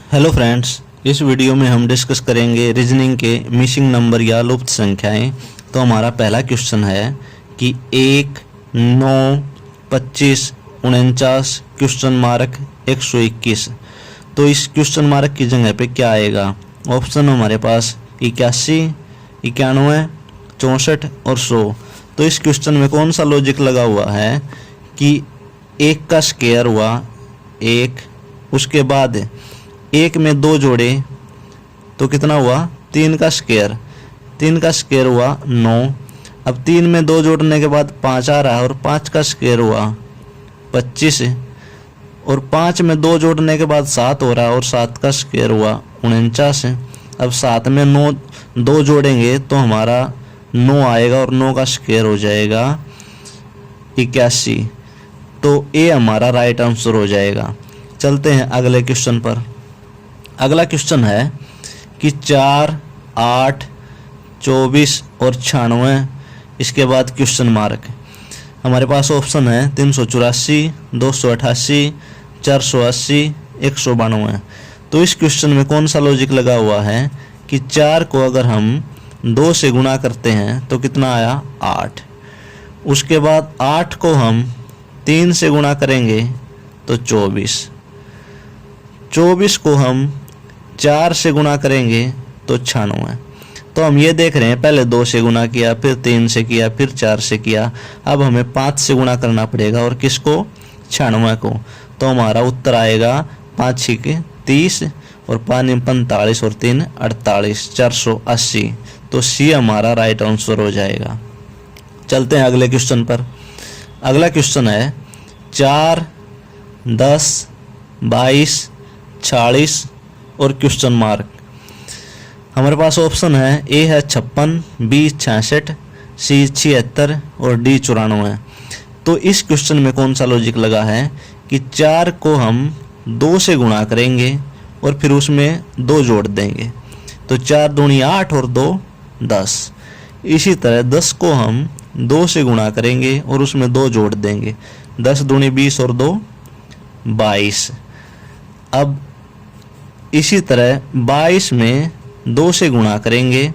Hello friends, इस video में हम डिस्कस करेंगे रीजनिंग के मिसिंग नंबर या लुप्त संख्याएं। तो हमारा पहला क्वेश्चन है कि 1, 9, 25, 49 क्वेश्चन मार्क 121। तो इस क्वेश्चन मार्क की जगह पे क्या आएगा? ऑप्शन हमारे पास 81, 91, 64 और 100। तो इस क्वेश्चन में कौन सा लॉजिक लगा हुआ है कि 1 का स्क्वायर हुआ 1, उसके बाद 1 में 2 जोड़े तो कितना हुआ? 3 का स्क्वायर, 3 का स्क्वायर हुआ 9। अब 3 में 2 जोड़ने के बाद 5 आ रहा है और 5 का स्क्वायर हुआ 25, और 5 में 2 जोड़ने के बाद 7 हो रहा है और 7 का स्क्वायर हुआ 49। अब 7 में 2 जोड़ेंगे तो हमारा 9 आएगा और 9 का स्क्वायर हो जाएगा 81। तो ए हमारा राइट आंसर हो जाएगा। चलते हैं अगले क्वेश्चन पर। अगला क्वेश्चन है कि 4, 8, 24 और 96, इसके बाद क्वेश्चन मार्क। हमारे पास ऑप्शन है 384, 288, 480, 192। तो इस क्वेश्चन में कौन सा लॉजिक लगा हुआ है कि 4 को अगर हम 2 से गुणा करते हैं तो कितना आया? 8। उसके बाद 8 को हम 3 से गुणा करेंगे तो 24। 24 को हम 4 से गुणा करेंगे तो 96। तो हम ये देख रहे हैं, पहले 2 से गुणा किया, फिर 3 से किया, फिर 4 से किया। अब हमें 5 से गुणा करना पड़ेगा, और किसको? 96 को। तो हमारा उत्तर आएगा 5 6 30 और 5 45 और 3 48, 480। तो सी हमारा राइट आंसर हो जाएगा। चलते हैं अगले क्वेश्चन पर। अगला क्वेश्चन है 4, 10, 22, 46 और क्वेश्चन मार्क। हमारे पास ऑप्शन है ए है 56, बी 66, सी 76 और डी 94। तो इस क्वेश्चन में कौन सा लॉजिक लगा है कि 4 को हम 2 से गुणा करेंगे और फिर उसमें 2 जोड़ देंगे। तो 4 दूनी 8 और 2 10। इसी तरह 10 को हम 2 से गुणा करेंगे और उसमें 2 जोड़ देंगे। 10 दूनी 20 और 2 22। अब इसी तरह 22 में 2 से गुणा करेंगे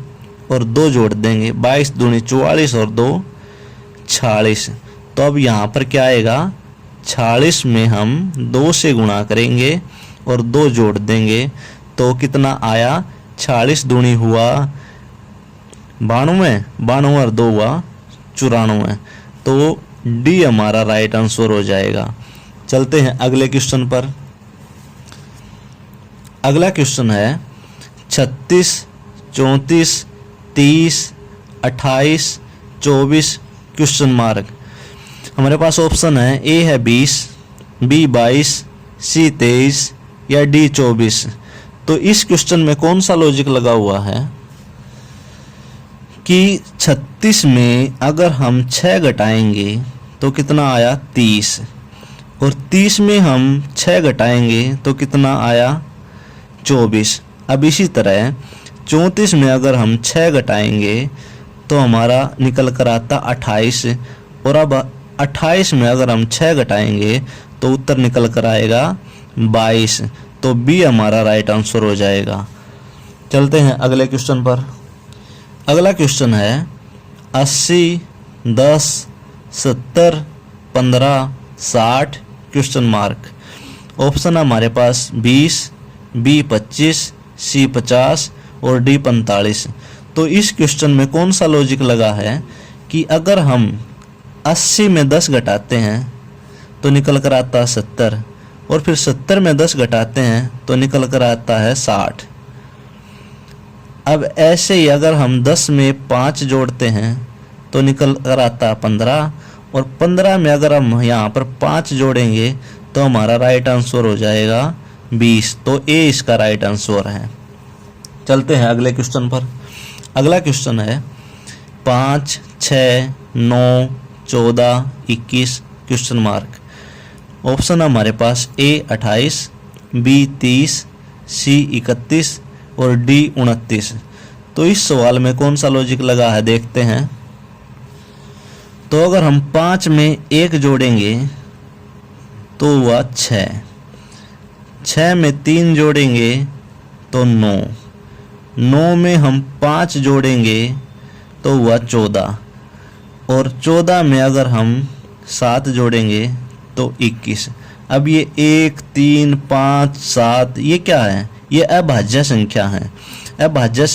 और 2 जोड़ देंगे। 22 दूनी 44 और 2 46। तो अब यहाँ पर क्या आएगा? 46 में हम 2 से गुणा करेंगे और 2 जोड़ देंगे तो कितना आया? 46 दूनी हुआ 92, 92 और 2 हुआ 94। तो डी हमारा राइट आंसर हो जाएगा। चलते हैं अगले क्वेश्चन पर। अगला क्वेश्चन है 36, 34, 30, 28, 24 क्वेश्चन मार्क। हमारे पास ऑप्शन है ए है 20, बी 22, सी 23 या डी 24। तो इस क्वेश्चन में कौन सा लॉजिक लगा हुआ है कि 36 में अगर हम 6 घटाएंगे तो कितना आया? 30, और 30 में हम 6 घटाएंगे तो कितना आया? 24। अब इसी तरह 34 में अगर हम 6 घटाएंगे तो हमारा निकल कर आता 28, और अब 28 में अगर हम 6 घटाएंगे तो उत्तर निकल कर आएगा 22। तो बी हमारा राइट आंसर हो जाएगा। चलते हैं अगले क्वेश्चन पर। अगला क्वेश्चन है 80, 10, 70, 15, 60 क्वेश्चन मार्क। ऑप्शन हमारे पास 20, बी 25, सी 50 और डी 45। तो इस क्वेश्चन में कौन सा लॉजिक लगा है कि अगर हम 80 में 10 घटाते हैं तो निकल कर आता है 70, और फिर 70 में 10 घटाते हैं तो निकल कर आता है 60। अब ऐसे ही अगर हम 10 में 5 जोड़ते हैं तो निकल कर आता है 15, और 15 में अगर हम यहाँ पर 5 जोड़ेंगे तो हमारा राइट आंसर हो जाएगा 20। तो ए इसका राइट आंसर है। चलते हैं अगले क्वेश्चन पर। अगला क्वेश्चन है 5, 6, 9, 14, 21 क्वेश्चन मार्क। ऑप्शन हमारे पास ए 28, बी 30, सी 31 और डी 29। तो इस सवाल में कौन सा लॉजिक लगा है देखते हैं। तो अगर हम 5 में 1 जोड़ेंगे तो हुआ 6, 6 में 3 जोड़ेंगे तो 9, 9 में हम 5 जोड़ेंगे तो हुआ 14, और 14 में अगर हम 7 जोड़ेंगे तो 21। अब ये 1, 3, 5, 7 ये क्या है? ये अभाज्य संख्या है। अभाज्य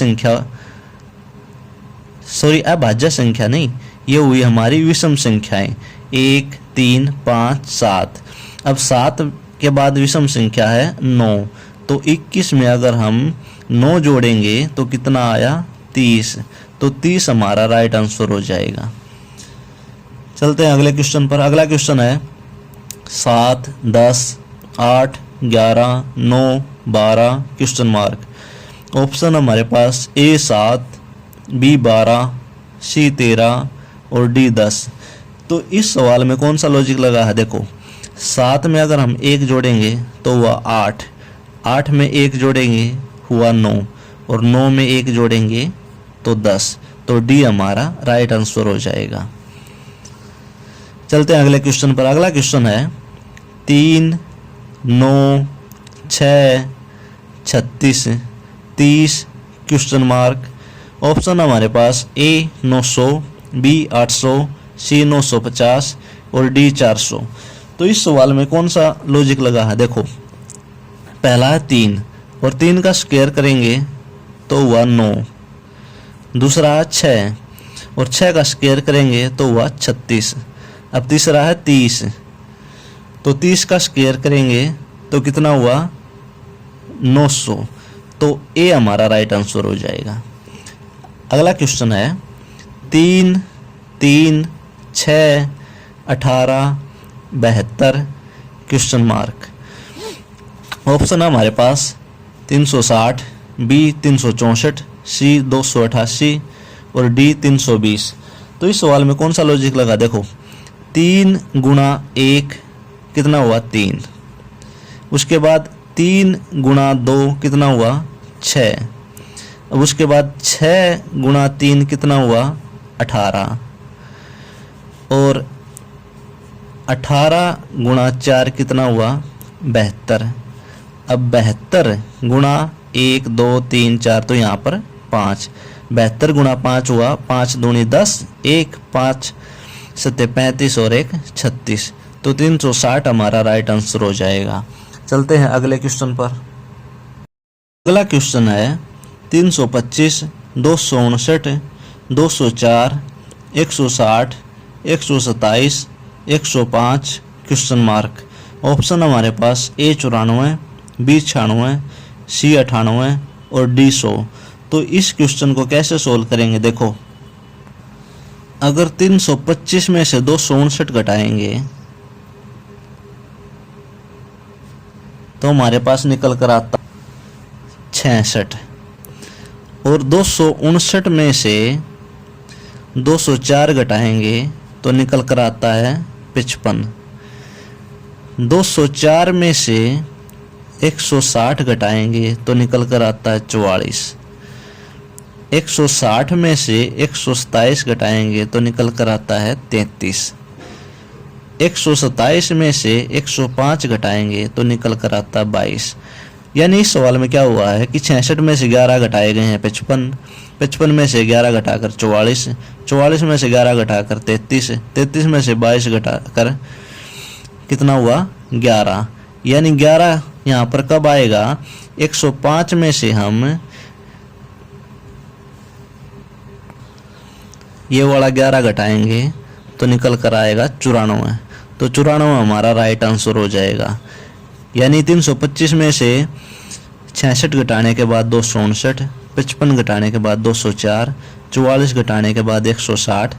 संख्या नहीं, ये हुई हमारी विषम संख्याएं 1, 3, 5, 7। अब 7 के बाद विषम संख्या है 9, तो 21 में अगर हम 9 जोड़ेंगे तो कितना आया? 30। तो 30 हमारा राइट आंसर हो जाएगा। चलते हैं अगले क्वेश्चन पर। अगला क्वेश्चन है 7, 10, 8, 11, 9, 12 क्वेश्चन मार्क। ऑप्शन हमारे पास A 7, B 12, C 13 और D 10। तो इस सवाल में कौन सा लॉजिक लगा है? देखो, 7 में अगर हम 1 जोड़ेंगे तो हुआ 8, 8 में 1 जोड़ेंगे हुआ 9, और 9 में 1 जोड़ेंगे तो 10। तो D हमारा राइट आंसर हो जाएगा। चलते हैं अगले क्वेश्चन पर। अगला क्वेश्चन है 3, 9, 6, 36, 30 क्वेश्चन मार्क। ऑप्शन हमारे पास A 900, B 800, C 950 और D 400। तो इस सवाल में कौन सा लॉजिक लगा है? देखो, पहला है 3, और 3 का स्क्वायर करेंगे तो हुआ 9। दूसरा है 6, और 6 का स्क्वायर करेंगे तो हुआ 36। अब तीसरा है 30, तो 30 का स्क्वायर करेंगे तो कितना हुआ? 900। तो ए हमारा राइट आंसर हो जाएगा। अगला क्वेश्चन है 3, 3, 6, 18, 72 क्वेश्चन मार्क। ऑप्शन है हमारे पास 360, B 364, C 288 और D 320। तो इस सवाल में कौन सा लॉजिक लगा? देखो, 3 गुणा 1 कितना हुआ? 3। उसके बाद 3 गुणा 2 कितना हुआ? 6। अब उसके बाद 6 गुणा 3 कितना हुआ? 18, और 18 गुणा 4 कितना हुआ? 72। अब 72 गुणा 1, 2, 3, 4 तो यहाँ पर 5। 72 गुणा 5 हुआ 5 दूनी 10, 1 5 7 35 और 1 36। तो 360 हमारा राइट आंसर हो जाएगा। चलते हैं अगले क्वेश्चन पर। अगला क्वेश्चन है 325, 259, 204, 160, 127, 105 क्वेश्चन मार्क। ऑप्शन हमारे पास A 94, B 96, C 98 और D 100। तो इस क्वेश्चन को कैसे सोल्व करेंगे? देखो, अगर 325 में से 259 घटाएंगे तो हमारे पास निकल कर आता 66, और 259 में से 204 घटाएंगे तो निकल कर आता है 55। 204 में से 160 घटाएंगे तो निकल कर आता है 44। 160 में से 127 घटाएंगे तो निकल कर आता है 33। 127 में से 105 घटाएंगे तो निकल कर आता है 22। यानी इस सवाल में क्या हुआ है कि 66 में से 11 घटाए गए हैं 55, 55 में से 11 घटाकर 44, 44 में से 11 घटाकर 33, 33 में से 22 घटाकर कितना हुआ? 11। यानी 11 यहाँ पर कब आएगा? 105 में से हम ये वाला 11 घटाएंगे तो निकल कर आएगा 94। तो 94 हमारा राइट आंसर हो जाएगा। यानी 325 में से 66 घटाने के बाद 259, 55 घटाने के बाद 204, 44 घटाने के बाद 160,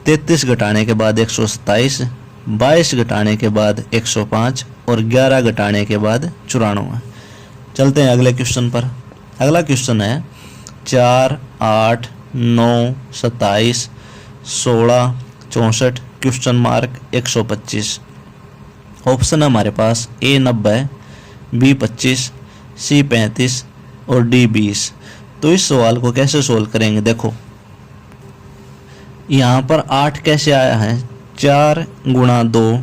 33 घटाने के बाद 127, 22 घटाने के बाद 105 और 11 घटाने के बाद 94। चलते हैं अगले क्वेश्चन पर। अगला क्वेश्चन है 4, 8, 9, 27, 16, 64 क्वेश्चन मार्क 125। ऑप्शन हमारे पास A 90, B 25, C 35 और D 20। तो इस सवाल को कैसे सोल्व करेंगे? देखो, यहाँ पर 8 कैसे आया है? 4 गुणा 2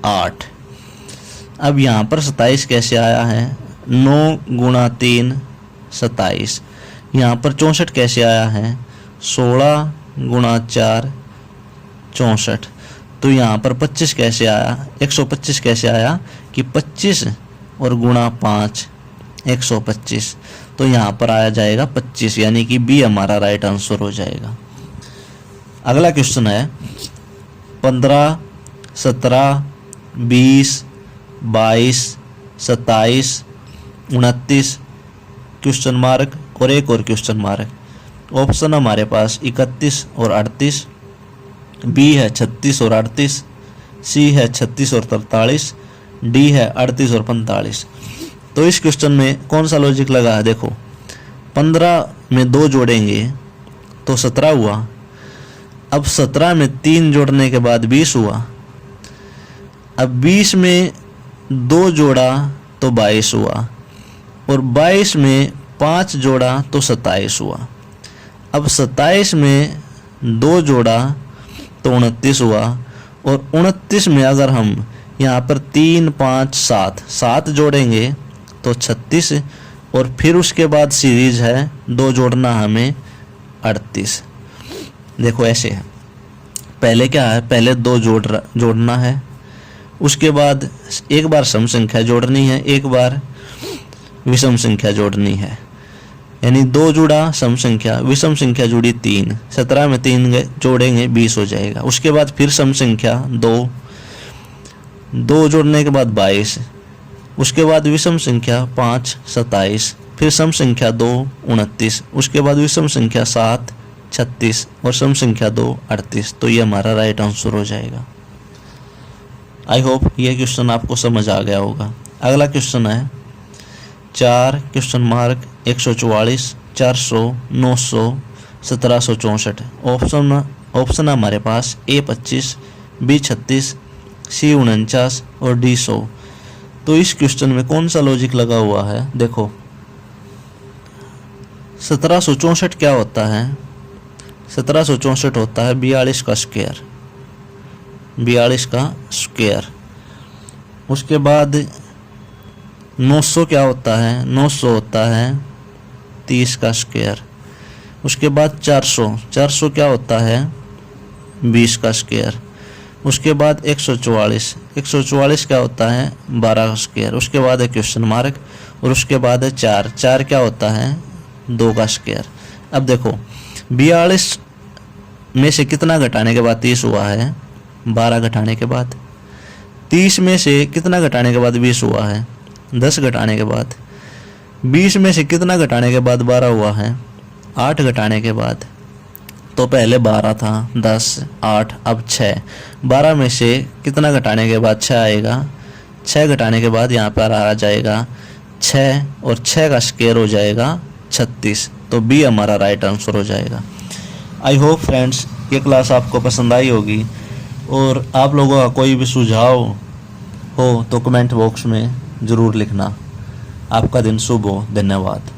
8। अब यहाँ पर 27 कैसे आया है, 9 गुणा 3 27। यहाँ पर 64 कैसे आया है, 16 गुणा 4 64। तो यहाँ पर 25 कैसे आया, 125 कैसे आया कि 25 और गुणा 5 125। तो यहाँ पर आया जाएगा 25, यानी कि बी हमारा राइट आंसर हो जाएगा। अगला क्वेश्चन है 15, 17, 20, 22, 27, 29 क्वेश्चन मार्क और एक और क्वेश्चन मार्क। ऑप्शन हमारे पास 31 और 38, बी है 36 और 38, सी है 36 और 43, डी है 38 और 45। तो इस क्वेश्चन में कौन सा लॉजिक लगा है, देखो 15 में 2 जोड़ेंगे तो 17 हुआ। अब 17 में 3 जोड़ने के बाद 20 हुआ। अब 20 में 2 जोड़ा तो 22 हुआ, और 22 में 5 जोड़ा तो 27 हुआ। अब 27 में 2 जोड़ा तो 29 हुआ, और 29 में अगर हम यहाँ पर 3, 5, 7 जोड़ेंगे तो 36, और फिर उसके बाद सीरीज है 2 जोड़ना हमें 38। देखो ऐसे है, पहले क्या है, पहले 2 जोड़ना है, उसके बाद एक बार सम संख्या जोड़नी है, एक बार विषम संख्या जोड़नी है। यानी 2 जुड़ा सम संख्या, विषम संख्या जुड़ी 3, 17 में 3 जोड़ेंगे 20 हो जाएगा। उसके बाद फिर सम संख्या 2 जोड़ने के बाद 22, उसके बाद विषम संख्या 5 27, फिर सम संख्या 2 29, उसके बाद विषम संख्या 7 36 और सम संख्या 2 38। तो ये हमारा राइट आंसर हो जाएगा। आई होप ये क्वेश्चन आपको समझ आ गया होगा। अगला क्वेश्चन है 4 क्वेश्चन मार्क 144, 400, 900, 1764। ऑप्शन हमारे पास ए 25, बी 36, सी 49 और डी 100। तो इस क्वेश्चन में कौन सा लॉजिक लगा हुआ है, देखो 1764 क्या होता है, 1764 होता है 42 का स्क्वायर, 42 का स्क्वायर। उसके बाद 900 क्या होता है, 900 होता है 30 का स्क्वायर। उसके बाद 400 क्या होता है 20 का स्क्वायर। उसके बाद 144 क्या होता है 12 का स्क्वायर। उसके बाद है क्वेश्चन मार्क, और उसके बाद है 4 क्या होता है 2 का स्क्वायर। अब देखो 42 में से कितना घटाने के बाद 30 हुआ है, 12 घटाने के बाद। 30 में से कितना घटाने के बाद 20 हुआ है, 10 घटाने के बाद। 20 में से कितना घटाने के बाद 12 हुआ है, 8 घटाने के बाद। तो पहले 12 था, 10, 8, अब 6। 12 में से कितना घटाने के बाद 6 आएगा, 6 घटाने के बाद यहाँ पर आ जाएगा 6, और 6 का स्क्वायर हो जाएगा 36। तो बी हमारा राइट आंसर हो जाएगा। आई होप फ्रेंड्स ये क्लास आपको पसंद आई होगी, और आप लोगों का कोई भी सुझाव हो तो कमेंट बॉक्स में ज़रूर लिखना। आपका दिन शुभ हो। धन्यवाद।